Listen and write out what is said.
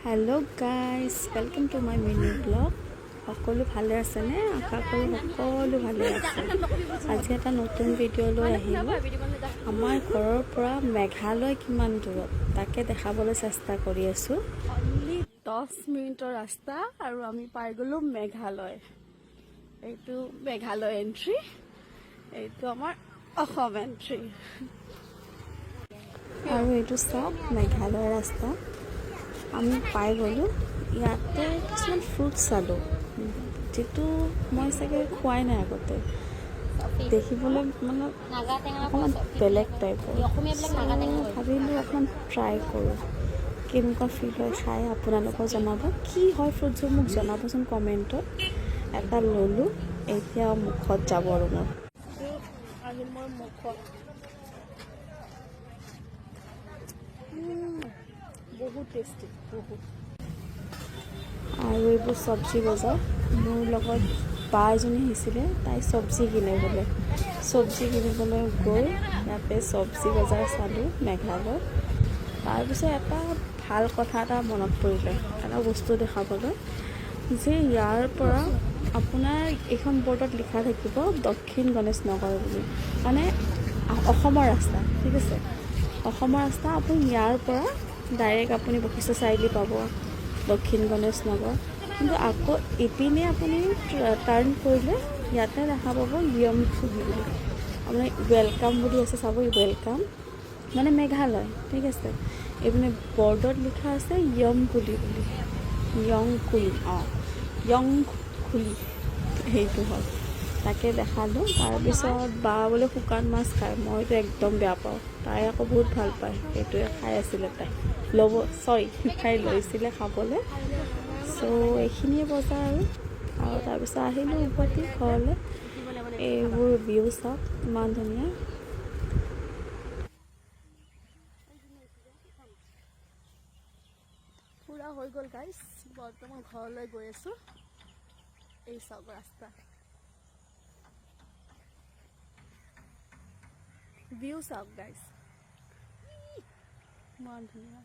Hello' guys, welcome to my mini blog. সকলো ভালে আছেনে? আশা কৰোঁ সকলো ভালে আছে। আজি এটা নতুন ভিডিঅ' লৈ আহিলোঁ। আমাৰ ঘৰৰ পৰা মেঘালয় কিমান দূৰত তাকে দেখাবলৈ চেষ্টা কৰি আছোঁ। অনলি 10 মিনিটৰ ৰাস্তা আৰু আমি পাই গ'লোঁ মেঘালয়। এইটো মেঘালয় এণ্ট্ৰি, এইটো আমাৰ অসম এণ্ট্ৰি। আৰু এইটো চাওক মেঘালয় ৰাস্তা। আমি পাই গ'লোঁ। ইয়াতে কিছুমান ফ্ৰুট চালোঁ, যিটো মই চাগে খোৱাই নাই আগতে। দেখিবলৈ মানে অকণমান বেলেগ টাইপৰ। ভাবিলোঁ অকণমান ট্ৰাই কৰোঁ, কেনেকুৱা ফিল হয় খাই। আপোনালোকেও জনাব কি হয় ফ্ৰুটছবোৰ, মোক জনাবচোন কমেণ্টত। এটা ল'লোঁ, এতিয়া মুখত যাব আৰু মোৰ আহিল মোৰ মুখত। বহুত টেষ্টি, বহুত। আৰু এইবোৰ চব্জি বজাৰ। মোৰ লগত বা এজনী আহিছিলে, তাই চব্জি কিনে বোলে। চব্জি কিনিবলৈ গৈ ইয়াতে চব্জি বজাৰ চালোঁ মেঘালয়। তাৰপিছত এটা ভাল কথা এটা মনত পৰিলে, এটা বস্তু দেখাবলৈ, যে ইয়াৰ পৰা আপোনাৰ এইখন বৰ্ডত লিখা থাকিব দক্ষিণ গণেশ নগৰ বুলি, মানে অসমৰ ৰাস্তা। ঠিক আছে, অসমৰ ৰাস্তা। আপুনি ইয়াৰ পৰা ডাইৰেক্ট আপুনি বশিষ্ঠ চাৰিআলি পাব, দক্ষিণ গণেশ নগৰ। কিন্তু আকৌ ইপিনে আপুনি টাৰ্ণ কৰিলে ইয়াতে দেখা পাব য়মথুলি বুলি, আপোনাৰ ৱেলকাম বুলি আছে, চাব ৱেলকাম মানে মেঘালয়। ঠিক আছে, এইপিনে বৰ্ডত লিখা আছে য়মকুলি বুলি, য়ংকুলি, য়ংকুলি সেইটো হয়। তাকে দেখালোঁ। তাৰপিছত বা বোলে শুকান মাছ খায়, মইতো একদম বেয়া পাওঁ। তাই আকৌ বহুত ভাল পায়, সেইটোৱে খাই আছিলে তাই। তাই লৈছিলে খাবলৈ। চ' এইখিনিয়ে বজাৰ আৰু তাৰপিছত আহিলোঁ উভতি ঘৰলৈ। এইবোৰ ভিউ চাওক ইমান ধুনীয়া। পুৰা হৈ গ'ল গাইজ, বৰ্তমান ঘৰলৈ গৈ আছোঁ। এই চাওক ৰাস্তা, ভিউ চাওক গাইজ, ইমান ধুনীয়া।